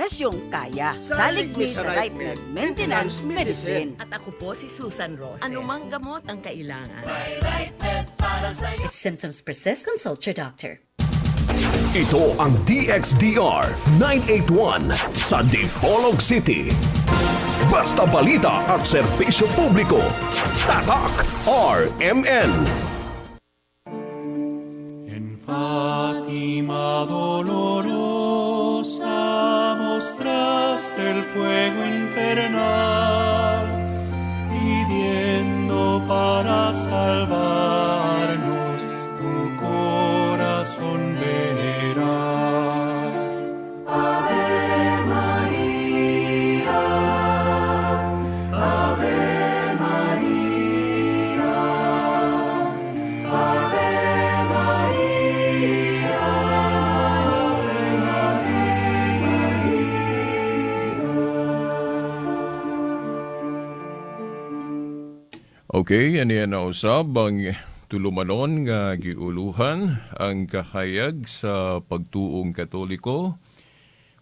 presyong kaya. Salig mi sa right maintenance medicine. At ako po si Susan Roses. Anumang gamot ang kailangan. If symptoms persist, consult your doctor. Ito ang DXDR 981 sa Dipolog City. Basta balita at serbisyo publiko. Tatak RMN. En Fátima dolorosa mostraste el fuego infernal, pidiendo para salvarnos tu corazón venerar. Ave María, Ave María, Ave María, Ave María. Okay, yan yan na usab ang tulumanon nga giuluhan ang kahayag sa Pagtuong Katoliko.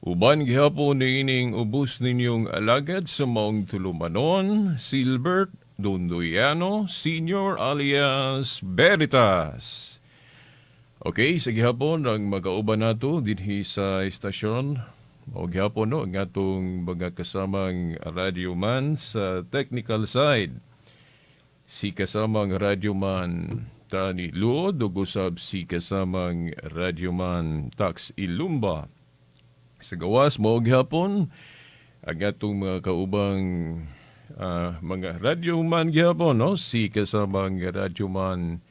Uban gihapon ni ining ubos ninyong alagad sa maong tulumanon, Silbert Dondoyano Senior alias Veritas. Okay, sa gihapon ang magauban nato dinhi sa istasyon. O gihapon no, ang atong mga kasamang radyoman sa technical side. Si kasamang radyoman Tani Luod ug usab si kasamang radyoman Tax Ilumba. Sa gawas mo gihapon ang atong mga kaubang mga radyoman gihapon no, si kasamang radyoman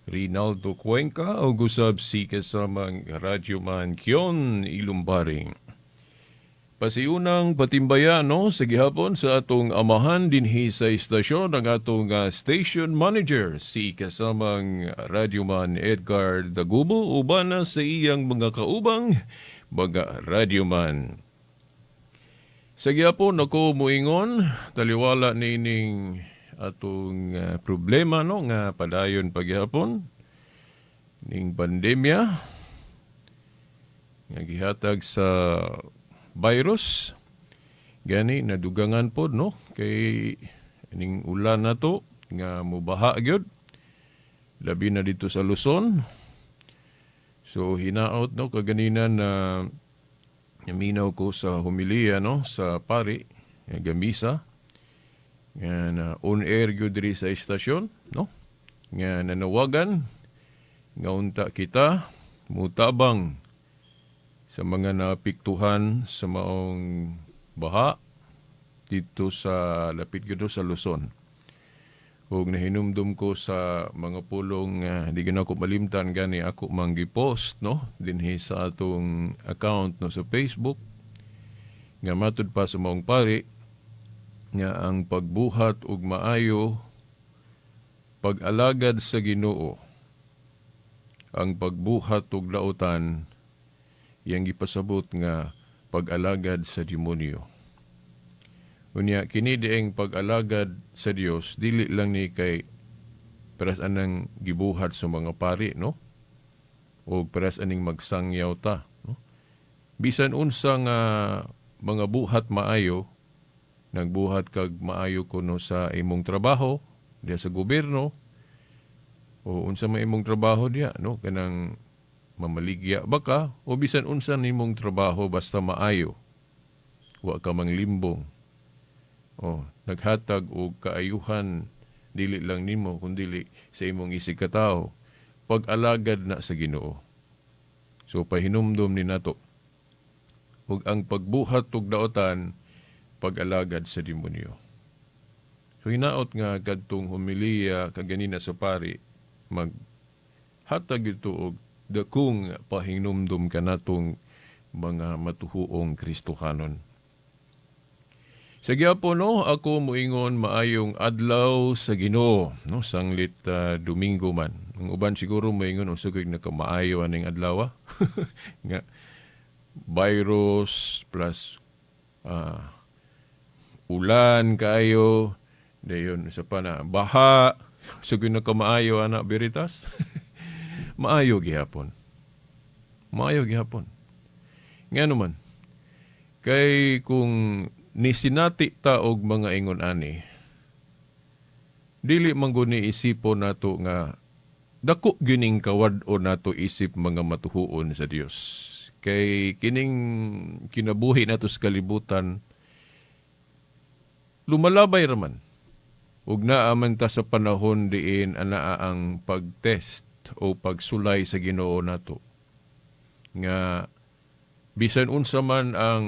Rinaldo Cuenca ug usab si kasamang radyoman Kion Ilumbaring. Pasiunang patimbayan no, sa gihapon sa atong amahan dinhi sa istasyon ang atong station manager si kasamang radyoman Edgar Dagubo uban na sa iyang mga kaubang mga radyoman. Sa gihapon ako muingon taliwala nining atong problema no nga padayon paghapon ning pandemya nga gihatag sa virus. Gani nadugangan pod no kay ning ulan nato nga mubaha gyud labi na dito sa Luzon. So hinaot no kaganina na naminaw ko sa homilya no sa pari nga gamisa nga na on air gyud diri sa istasyon no nga nanawagan nga unta kita mutabang sa mga naapektuhan sa maong baha dito sa lapit gyud sa Luzon. Ug nahinumdum ko sa mga pulong di gina ko malimtan gani ako manggi-post no dinhi sa atong account no sa Facebook nga matud pa sa maong pari nga ang pagbuhat ug maayo pag-alagad sa Ginoo ang pagbuhat ug lautan yang gipasabot nga pag-alagad sa demonyo. Unya kini dieng pag-alagad sa Dios dili lang ni kay peras anang gibuhat sa mga pari no o peras aning magsangyaw ta no. Bisan unsa nga mga buhat maayo nagbuhat kag maayo kuno sa imong trabaho diya sa gobyerno o unsa may imong trabaho diya no kanang mamaligya ba ka o bisan unsa nimong trabaho basta maayo wa ka manglimbong o naghatag og kaayuhan dili lang nimo kundi sa imong isig katawo pag-alagad na sa Ginoo. So pahinumdom ni nato ug ang pagbuhat ug daotan pag-alagad sa demonyo. So hinaot nga kadtong homilya kaganina sa pari maghatag ito og dakong pahinumdum kanatong mga matuhuong Kristohanon. Sa gyapon no, ako moingon maayong adlaw sa Ginoo no sanglit Domingo man. Ang uban siguro moingon unsa kay nakamaayo aning adlaw nga virus plus ulan kayo dayon sa pana baha sugod nakamaayo ana Veritas. Maayo gihapon. Maayo gihapon. Nga naman, Kay kung nisinati ta og mga ingon ani, dili man gud ni isipon nato nga dako gining kawad-o nato isip mga matuhuon sa Dios. Kay kining kinabuhi nato sa kalibutan lumalabay raman. Ug naaman ta sa panahon diin anaa ang pagtest o pagsulay sa Ginoo nato. Nga bisan unsa man ang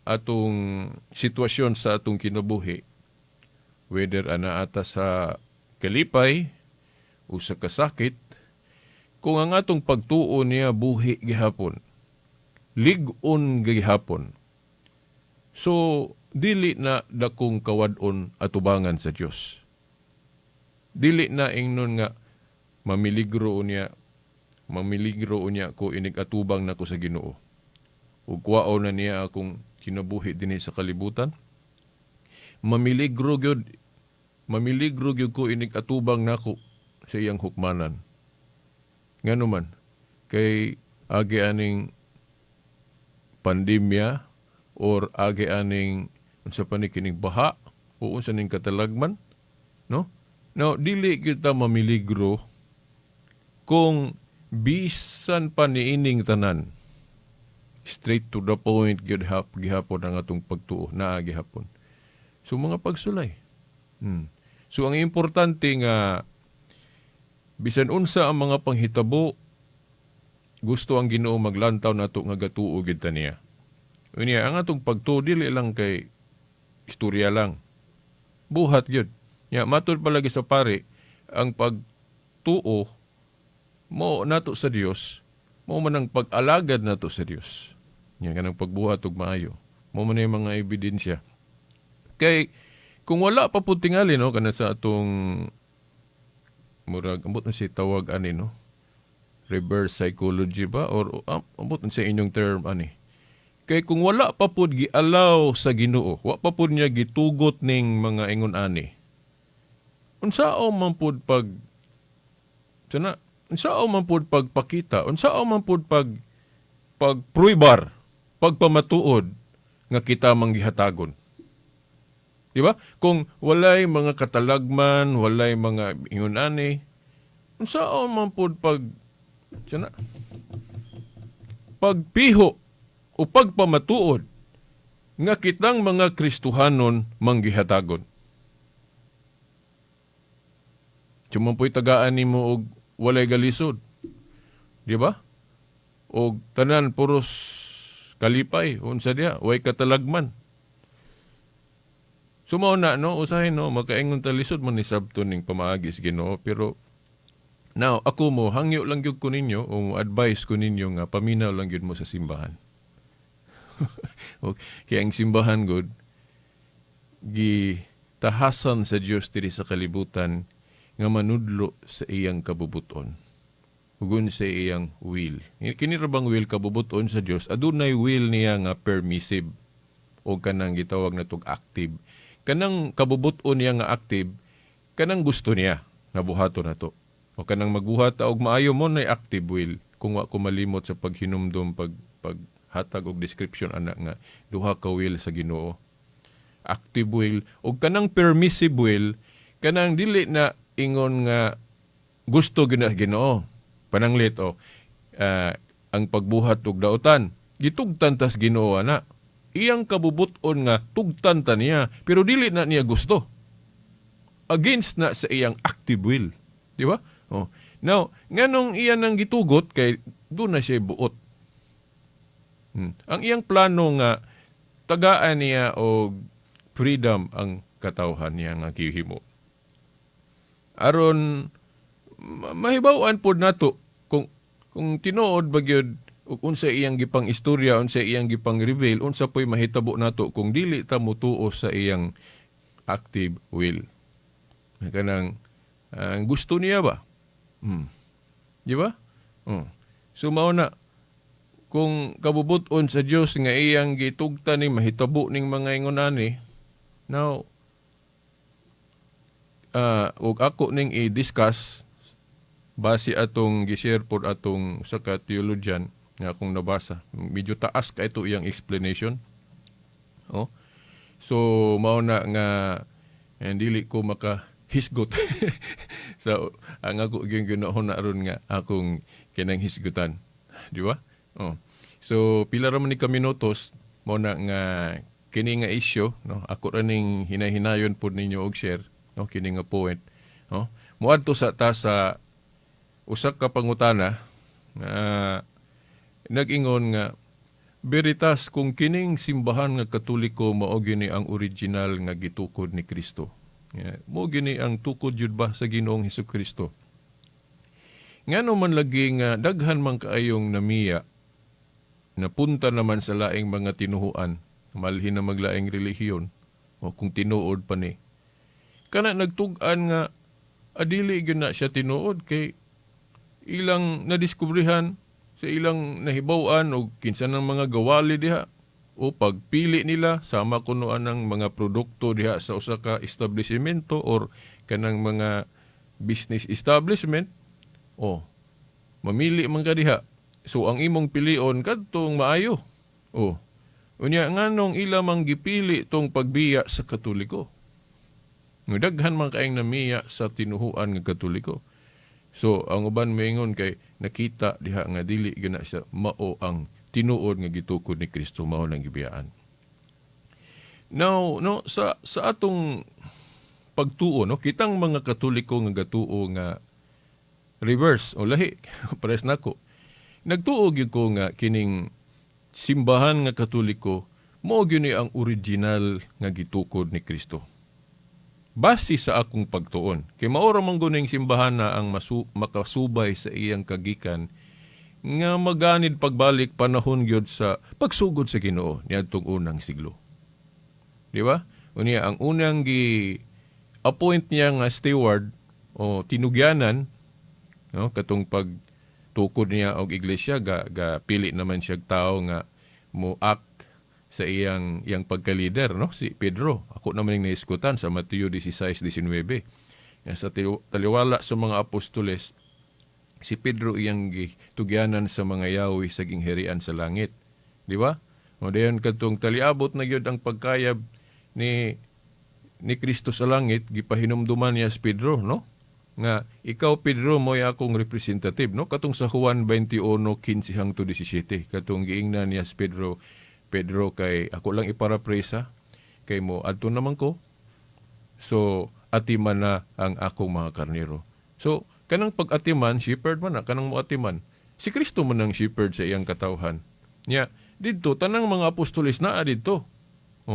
atong sitwasyon sa atong kinabuhi, whether anaa ta sa kalipay o sa kasakit, kung ang atong pagtuo niya buhi gihapon, lig-on gihapon, so dili na dakong kawad-on atubangan sa Dios. Dili na ingnon nga mamiligro niya ko inig atubang nako sa Ginoo. Ug kuwaon na niya akong kinabuhi dinhi sa kalibutan. Mamiligro gyud ko inig atubang nako sa iyang hukmanan. Ngano man kay agi aning pandemya or agi aning unsa pa ni kining baha o unsa ning katalagman, no? Now dili kita mamiligro kung bisan pa niining tanan. Straight to the point gyud gihapon ang atong pagtuo na gihapon. So mga pagsulay. So ang importante nga bisan unsa ang mga panghitabo, gusto ang Ginoo maglantaw nato nga gatuo gid ta niya. Unya ang atong pagtuo dili lang kay istorya lang. Buhat gyud. Ya matud palagi sa pare ang pagtuo mo nato sa Dios, mo man ang pag-alagad nato sa Dios. Ya kanang pagbuhat og maayo. Mo man ang mga ebidensya. Kay kung wala pa pud tingali no kana sa atong murag ambot na si tawag ani no, reverse psychology ba or ambot na sa inyong term ani. Kay kung wala pa pud gialaw sa Ginoo, wa pa pud niya gitugot ning mga ingon ani. Unsao man pud unsao man pud pagpakita, unsao man pud pagpruibar, pagpamatuod nga kita manggihatagon. Di ba? Kung walay mga katalagman, walay mga ingon ani, unsao man pud pagpiho o pagpamatuod nga kitang mga Kristohanon manggihatagon. Sumampoy tagaan nimo og walay galisod. Di ba? Og tanan puros kalipay, unsa diha, way katalagman. Sumaw na no, usahin no, makaingon ta lisod man ni sabton ning pamaagi sa Ginoo, pero now ako mo hangyo lang gyud ko ninyo o advice ko ninyo nga paminaw lang gyud mo sa simbahan. Kaya ang simbahan god gitahasan sa Dios diri sa kalibutan nga manudlo sa iyang kabubuton. Hugon sa iyang will. Kini ra bang will kabubuton sa Dios? Adunay will niya nga permissive o kanang gitawag natong active. Kanang kabubuton niya nga active, kanang gusto niya nga buhaton nato. O kanang magbuhat og maayo mo na active will kung wa ko malimot sa paghinumdom paghatag og description ana nga duha ka will sa Ginoo. Active will o kanang permissive will, kanang dili na ingon nga gusto gina Ginoo. Pananglit ang pagbuhat og dautan gitugtan tas Ginoo ana. Iyang kabubuton nga tugtan ta niya pero dili na niya gusto. Against na sa iyang active will. Di ba? Oh. Now, nganong iyan ang gitugot kay doon na siya buot. Ang iyang plano nga tagaan niya og freedom ang katawhan niya nga gihimo. Aron mahibaw-an pod nato kung tinuod ba gyud ug unsa iyang gipang istorya, unsa iyang gipang reveal, unsa po'y mahitabo nato kung dili ta motuo sa iyang active will. Kanang gusto niya ba? Di ba? So mao na kung kabubuton sa Dios nga iyang gitugtan ning mahitabo ning mga ingonani, now ug ako ning i-discuss base atong gi-share pod atong sa ka theologian nga akong nabasa. Medyo taas ka ito iyang explanation. Oh. So mao na nga dili ko makahisgot. So ang ako gyud ginahon na aron nga akong kinang hisgutan. Di ba? Oh. So pila ra man ni ka minutos mao na nga kini nga issue, no? Ako ra ning hinahinayon pod ninyo og share, no? Kini nga point, no? Muadto sa ta sa usa ka pangutana nag-ingon nga Veritas kung kining simbahan nga Katoliko mao gini ang original nga gitukod ni Kristo. Mao gini ang tukod jud ba sa Ginoong Hesukristo. Ngano man lagi nga daghan man kaayong namiya napunta naman sa laing mga tinuhuan, malhin na maglaing relihiyon o kung tinuod pa ni. Kana nagtug-an nga adili gyud na siya tinuod kay ilang nadiskubrihan sa ilang nahibaw-an o kinsa ng mga gawali diha o pagpili nila sama kunoan ng mga produkto diha sa usa ka establishmento or kanang mga business establishment o mamili man ka diha. So ang imong pilion kadtong maayo. O unya nganong ila mang gipili tong pagbiya sa Katoliko. Daghan man kaayong namiya sa tinuhuan nga Katoliko. So ang uban moingon kay nakita diha nga dili gyud na siya mao ang tinuod nga gitukod ni Kristo, mao lang gibiyaan. Now, no, sa atong pagtuo, no, kitang mga Katoliko nga gatuo nga reverse o lahi pares nako. Nagtuo gyud ko nga kining simbahan nga Katoliko mao gyud ni ang original nga gitukod ni Kristo. Base sa akong pagtuon. Kay maora man guning simbahan na ang makasubay sa iyang kagikan nga maganid pagbalik panahon gyud sa pagsugod sa Ginoo niadtong unang siglo. Di ba? Unya ang unang gi-appoint niya nga steward o tinugyanan, no, katong pagtukod niya og iglesia ga pili naman siya tao nga mo-act sa iyang pagka-leader, no? Si Pedro. Ako naman yung naiskutan sa Mateo 16:19. Sa taliwala sa mga apostoles, si Pedro iyang tugyanan sa mga yawi sa gingherian sa langit. Di ba? O dayon kadtong taliabot na gyud ang pagkayab ni Kristo sa langit, gipahinumduman niya si Pedro, no? Nga ikaw Pedro mo'y akong representative, no? Katong sa Juan 21:15-17, katong giingnan niya si Pedro kay ako lang iparaphrase kay mo adto naman ko. So atiman na ang akong mga karnero. So kanang pag-atiman, shepherd man na kanang mo atiman. Si Kristo man ang shepherd sa iyang katawhan. Nya didto tanang mga apostoles naa didto.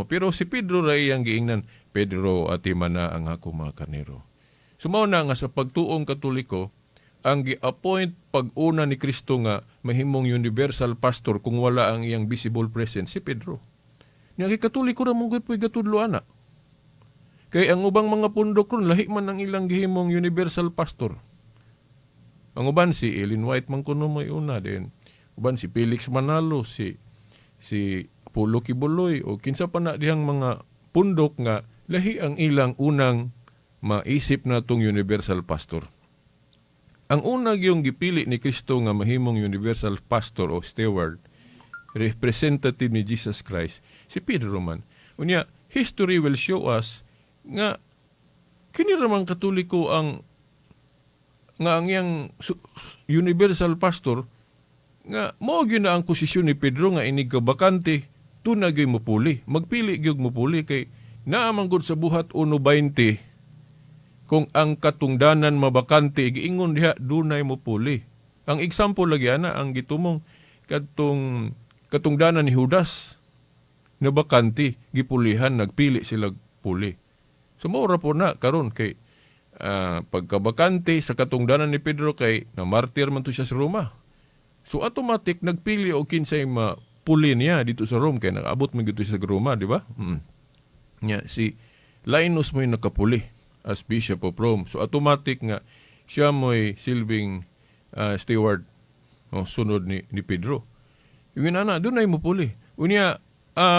Pero si Pedro ra iyang giingnan, Pedro atiman na ang akong mga karnero. Sumaw na nga sa pagtuong Katoliko, ang gi-appoint pag-una ni Kristo nga mahimong universal pastor kung wala ang iyang visible presence, si Pedro. Nga kay Katoliko ra mong po'y gatudlo ana. Kay ang ubang mga pundok ron, lahi man ang ilang gihimong universal pastor. Ang uban si Ellen White man kuno may una din. Uban si Felix Manalo, si Apollo Kibuloy, o kinsa pa na dihang mga pundok nga lahi ang ilang unang maisip na tong universal pastor. Ang una yung gipili ni Kristo nga mahimong universal pastor o steward, representative ni Jesus Christ, si Pedro man. Unya, history will show us nga kini ramang Katoliko ang iyang universal pastor nga mao gyud na ang posisyon ni Pedro nga inig ka bakante tunay mo puli. Magpili gyud mo puli kay naamang gud sa buhat 1:20 kung ang katungdanan mabakante, giingon diha, dunay mo puli. Ang example lagi ana, ang gitumong katungdanan ni Judas, na bakante, gipulihan, nagpili sila puli. So, maura po na, karon kay pagkabakante sa katungdanan ni Pedro kay namartir man to siya sa Roma. So, automatic, nagpili o kinsay mapuli niya dito sa Rome, kay nag-abot man dito sa Roma, di ba? Si Linus mo yung nakapuli as Bishop of Rome. So automatic nga siya mo'y silbing steward sunod ni Pedro. Yung inana, doon ay mupuli. Unya,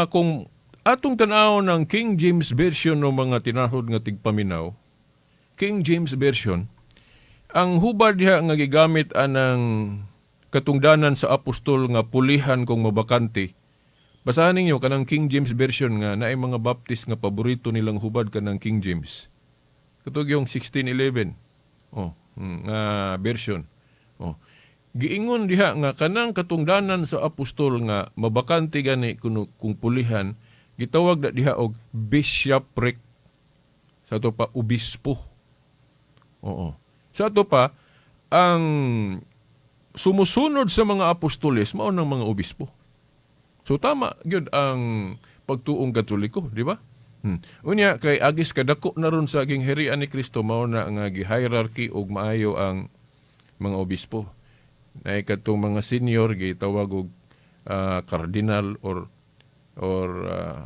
kung atong tanaw ng King James Version ng mga tinahod nga tigpaminaw, King James Version, ang hubad diha nga gigamit anang katungdanan sa apostol nga pulihan kung mabakante, Basahan ninyo kanang King James version nga naay mga Baptist nga paborito nilang hubad kanang King James. Katog yung 1611. Nga version. Giingon diha nga kanang katungdanan sa apostol nga mabakante gani kung pulihan, gitawag na diha og bishopric. Sa to pa obispo. Sa to pa ang sumusunod sa mga apostoles mao nang mga obispo. So tama gyud ang pagtuong Katoliko, di ba? Unya kay agis kadako na ron sa aging herian ni Kristo mao na nga gi-hierarchy og maayo ang mga obispo. Nay katong mga senior gitawag og cardinal or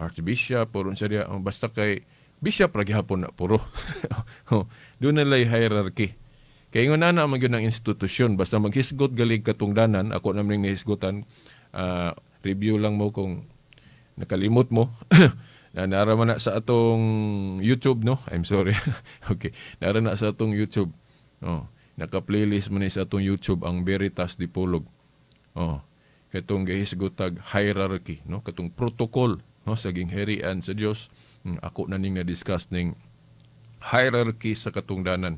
archbishop or unsa diha, basta kay bishop ra gihapon na puro. Doon na lay hierarchy. Kay ingon na man gyud ang institusyon basta maghisgot galig katungdanan, ako naman ning nahisgotan, review lang mo kung nakalimot mo. Naraman na sa atong YouTube, no? I'm sorry. Okay. Naraman na sa atong YouTube. Naka-playlist mo na sa atong YouTube ang Veritas Dipolog. Katong gahisgotag hierarchy, no? Katong protocol, no? Sa gingherian sa Dios. Ako na ning na-discuss ning hierarchy sa katungdanan.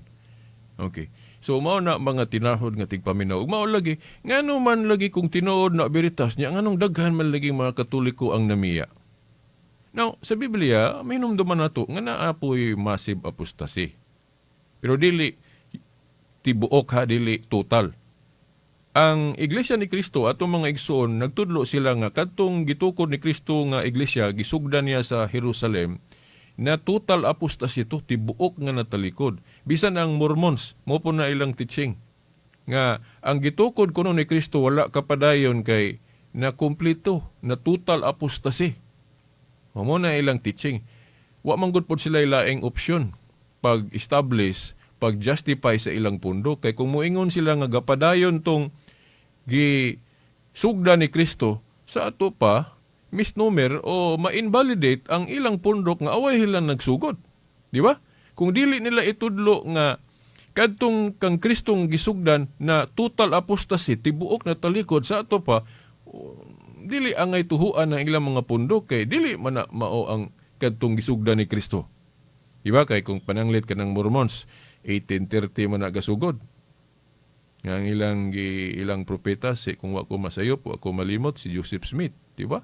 Okay. So, mao na mga tinahod nga tigpaminaw. Mao lagi, ngano man lagi kung tinuod na Veritas niya, nganong daghan man lagi mga Katoliko ang namiya. Now, sa Biblia, may hinumduman na to, nga naapoy massive apostasy. Pero dili tibuok dili total. Ang Iglesia ni Kristo atong mga igsoon, nagtudlo sila nga kadtong gitukod ni Kristo nga iglesia, gisugdan niya sa Jerusalem, na total apostasy to, tibuok nga natalikod. Bisan ang Mormons, mo po na ilang teaching. Nga, ang gitukod kuno ni Kristo, wala kapadayon kay na kumpleto, na total apostasy. Mo na ilang teaching. Wa manggod po sila ilaing opsyon pag-establish, pag-justify sa ilang pundo. Kay kung muingon sila nga gapadayon tong gisugda ni Kristo, sa ato pa, misnomer o ma-invalidate ang ilang pundok nga away hilang nagsugod. Di ba? Kung dili nila itudlo nga kadtong kang Kristong gisugdan na total apostasy, tibuok na talikod, sa ato pa, dili angay tuhuan ng ilang mga pundok kay dili man na mao ang kadtong gisugdan ni Kristo. Di ba? Kay kung pananglit ka ng Mormons, 1830 man na gasugod. Nga ang ilang propeta, kung wa ko masayop, wa ko malimot, si Joseph Smith. Di ba?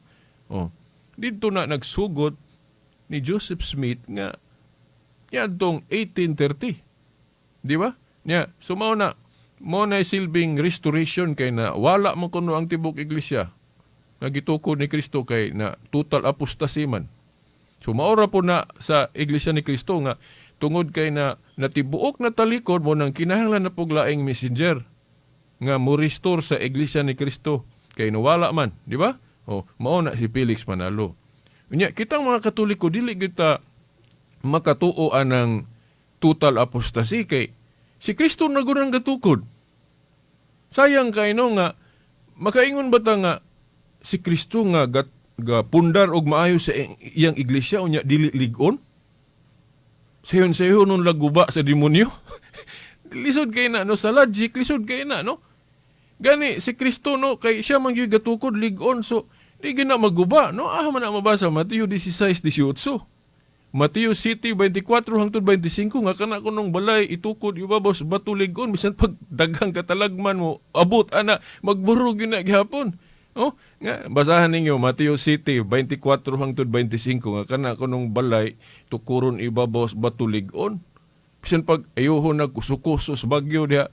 Dito na nagsugod ni Joseph Smith nga yadtong 1830. Di ba? So mao na silbing restoration kay na wala man kuno ang tibok iglesia nga gitukod ni Kristo kay na total apostasy man. So maora po na sa iglesia ni Kristo nga tungod kay na natibuok na talikod mo nang kinahanglan na puglaing messenger nga mo restore sa iglesia ni Kristo kay nawala man, di ba? Mao na si Felix Manalo. Unya, kitang mga Katoliko, dili kita makatuo anang total apostasy kay si Kristo na gunang gatukod. Sayang kay no nga, makaingon ba ta nga si Kristo nga pundar og maayo sa iyang iglesia, unya dili ligon? Sayon nung laguba sa demonyo? Lisod kay na, no? Sa logic, lisod kay na, no? Gani, si Kristo, no? Kay siya man yung gatukod, ligon, so di gina maguba, no? Man na mabasa, Mateo 16:18. Mateo City 24 hangtod 25 nga kana kunong balay itukod ibabos batuligon bisan pag daghang katalagman mo abot ana magburog yun na gihapon. Nga basahan ninyo Mateo City 24 hangtod 25 nga kana kunong balay tukuron ibabos batuligon. Bisan pag ayuhon nagkusukusos bagyo diha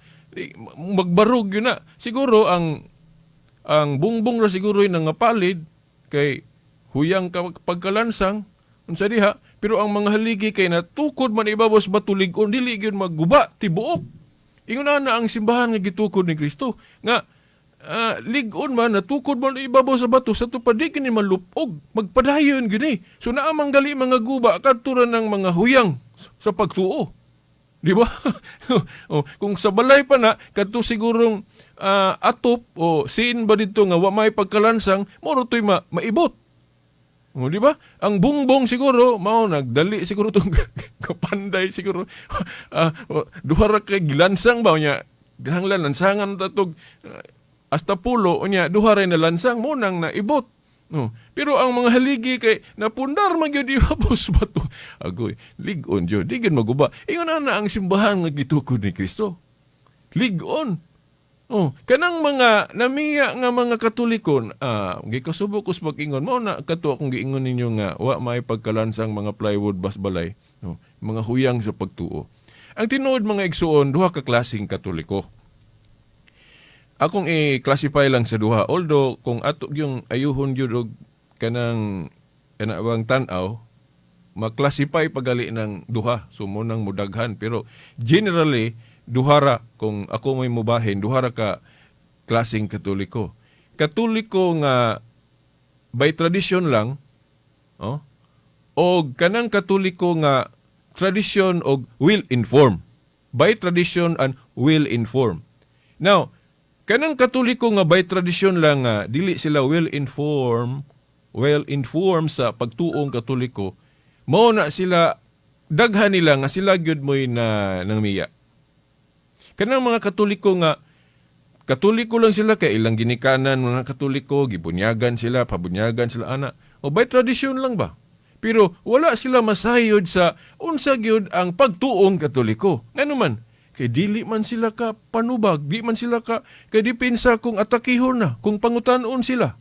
magbarog yun na. Siguro ang bungbong ra siguro yung nangapalid kay huyang pagkalansang unsa diha, pero ang mga haligi kay natukod man ibabos batuligon dili gyud magguba tibuok. Ingon na ang simbahan nga gitukod ni Kristo nga ligon man natukod man ibabos sa bato sa tupad di kini malupog magpadayon gyud ni. So naa manggali mga guba kadto ng mga huyang sa pagtuo. Di ba? Kung sa balay pa na, kadto sigurong atop o sin ba dito nga wa may pagkalansang, moro to'y maibot. Di ba? Ang bungbong siguro, mao nagdali siguro itong kapanday siguro. Duha ra kay gilansang ba niya? Gahanglan, lansangan tatog hasta pulo, niya, duha rin na lansang, mo nang naibot. No. Pero ang mga haligi kay napundar man gyud ihapos bato. Agoy, ligon jud, di gid maguba. Ingon na ang simbahan nga gitukod ni Kristo. Ligon. Oh, kanang mga namiya nga mga Katoliko, gikasubok us pag-ingon mao na kato akong giingon ninyo nga wa may pagkalansang mga plywood basbalay, no, mga huyang sa pagtuo. Ang tinuod mga igsuon, duha ka klaseng Katoliko. Akong i-classify lang sa duha. Although, kung ato yung ayuhon yun og kanang kanawang tanaw, maklasify pagali ng duha. So, munang mudaghan. Pero, generally, duhara, kung ako may mubahin, duhara ka klaseng Katoliko. Katoliko nga by tradition lang, o kanang Katoliko nga tradition og will inform. By tradition and will inform. Now, kanang Katoliko nga by tradition lang nga dili sila well informed sa pagtuong Katoliko, mao na sila daghan nila nga sila gyud moy na nangmiya. Kanang mga Katoliko nga Katoliko lang sila kay ilang ginikanan mga Katoliko, gibunyagan sila, pabunyagan sila ana. O by tradition lang ba? Pero wala sila masayod sa unsa gyud ang pagtuong Katoliko. Ngano man? Kay dili man sila ka panubag, di man sila ka kay depensa kung atakihon na, kung pangutan-on sila.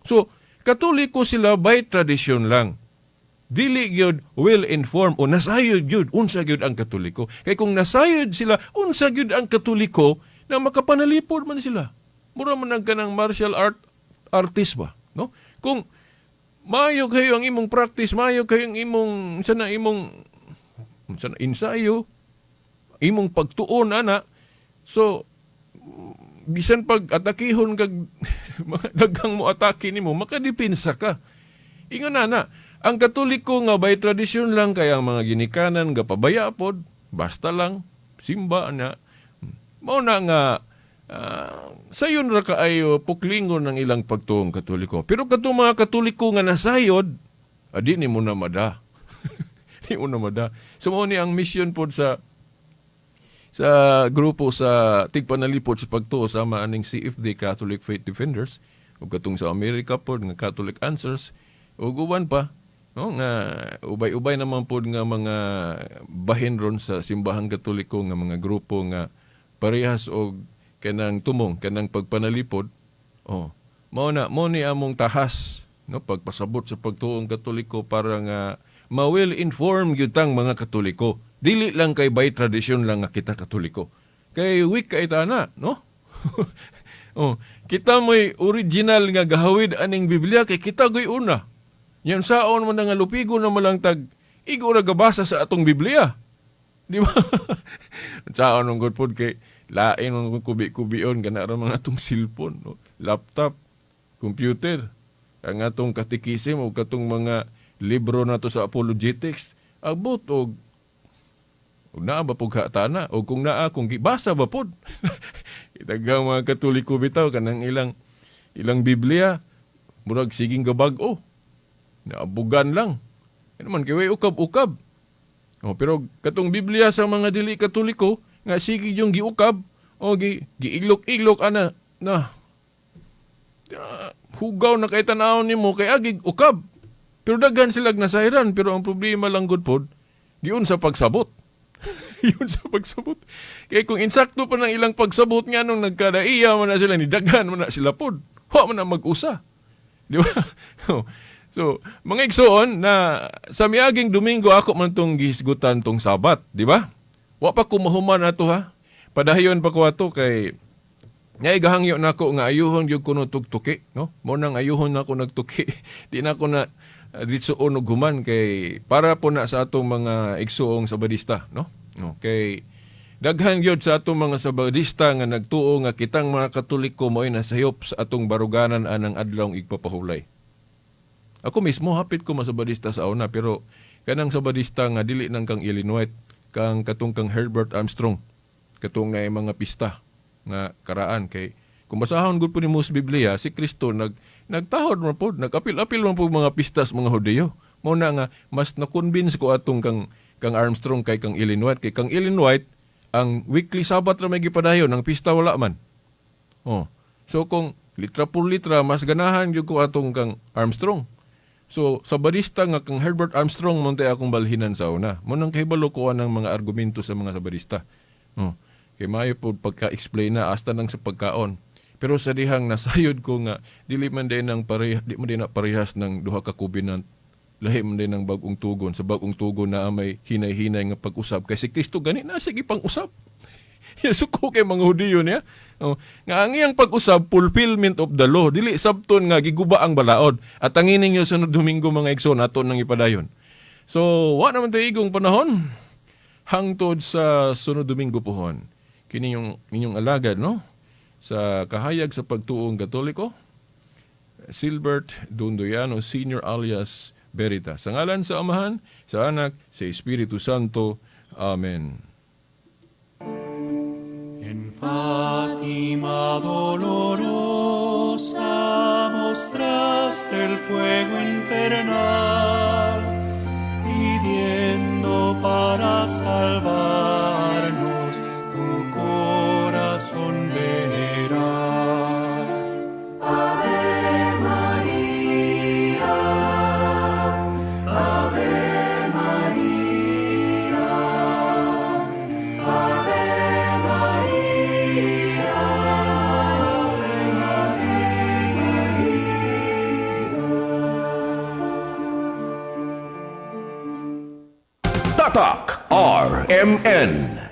So, Katoliko sila by tradition lang. Dili gyud will inform o nasayod gyud unsa gyud ang Katoliko. Kay kung nasayod sila unsa gyud ang Katoliko, na makapanalipod man sila. Mura man ang kanang martial artist ba, no? Kung maayo kayo ang imong practice, maayo kayo ang imong ensayo, imong pagtuon ana, so bisan pag atakihon kag mga daghang mo atake nimo makadepensa ka. Ingon na ang Katoliko nga by tradition lang kay ang mga ginikanan nga pabaya pod, basta lang simba na mao na nga sayon ra kaayo puklingon ng ilang pagtuong Katoliko. Pero katong mga Katoliko nga nasayod, di ni mo na mada. Di mo na mada. So mao ni ang mission pod sa grupo sa tigpanalipod sa pagtuo sama aning CFD, Catholic Faith Defenders, ug katong sa Amerika pod nga Catholic Answers, ug uban pa, no, nga ubay-ubay naman pod nga mga bahin ron sa simbahan Katoliko nga mga grupo nga parehas og kanang tumong kanang pagpanalipod. Mao ni among tahas, no, pagpasabot sa pagtuong Katoliko para nga ma-well inform gyud tang mga Katoliko. Dili lang kay by tradition lang nga kita Katoliko. Kay weak kay tana, no? Kita mo'y original nga gahawid aning Biblia kay kita goy una. Yan saon man nga lupigo na malangtag igo ra gabasa sa atong Biblia. Di ba? Saon ang good kay lain ang kubi-kubion kana ra mga atong cellphone, no? Laptop, computer, ang atong katikisem o katong mga libro nato sa apologetics abot og naa ba pug hatana o kung naa kung gibasa ba pod. Daghang mga Katoliko bitaw kanang ilang Biblia murag siging gabag-o. Naabugan lang. Ano man kay way ukab-ukab. Pero katong Biblia sa mga dili Katoliko nga sige yung giukab o giiglok-iglok ana na hugaw na kay tan-awon nimo kay agig ukab. Pero daghan sila nasayran pero ang problema lang gud pod giun sa pagsabot. Yun sa pagsabot. Kaya kung insakto pa ng ilang pagsabot nga nung nagkadaiya man na sila, ni daghan man na sila pod. Wa man na mag-usa. Di ba? So, mga igsoon na sa miaging Domingo ako man tong gihisgutan tong Sabat, di ba? Wa pa ko mahuman ato ha. Padayon pa ko ato kay ngay gahangyo nako nga ayuhon gyud kuno tugtuki, no? Mo nang ayuhon nako nagtuki. Di na ko na ditsuon og human kay para po na sa atong mga igsoong Sabadista, no? Okay. Daghan gyud sa atong mga Sabadista nga nagtuo nga kitang mga Katoliko mo'y nasayop sa atong baruganan anang adlawng igpapahulay. Ako mismo hapit ko masabadista sa una pero kanang Sabadista nga dili nang kang Illinois kang katong kang Herbert Armstrong katong na mga pista nga karaan kay kung basahon gud po ni sa Biblia si Kristo nagtahod man pod nagapil-apil man po mga pistas mga Hudiyo. Mao na nga mas na-convince ko atong kang Armstrong kay kang Illinois. Kay kang Illinois, ang weekly Sabat ra may gipadayon, ang pista wala man. So kung Litra por litra, mas ganahan yung ko atong kang Armstrong. So, sa barista nga kang Herbert Armstrong, munti akong balhinan sa una. Munang kahibalo ko ng mga argumento sa mga sa barista. Kaya mayo po pagka-explain na, hasta nang sa pagkaon. Pero sa dihang nasayod ko nga, dili man din na parehas ng duha ka kubinant. Lahi man din ng bagong tugon. Sa bagong tugon na may hinay-hinay nga pag-usap. Kasi Kristo gani na, sige pang usap. Suko kay mga Hudiyo niya. Nga ang iyang pag-usab, fulfillment of the law. Dili sabton nga giguba ang balaod. At ang ining sunod Domingo mga igsoon aton nang ipadayon. So, wa naman tayo igong panahon. Hangtod sa sunod Domingo pohon. Kini yung inyong alagad, no? Sa Kahayag sa Pagtuong Katoliko, Silbert Dondoyano Sr. alias Veritas. Sa ngalan sa Amahan, sa Anak, sa Espiritu Santo. Amen. En Fátima dolorosa mostraste el fuego infernal, pidiendo para salvarnos tu corazón venerar. Ave María, Ave María, Ave Tatak RMN.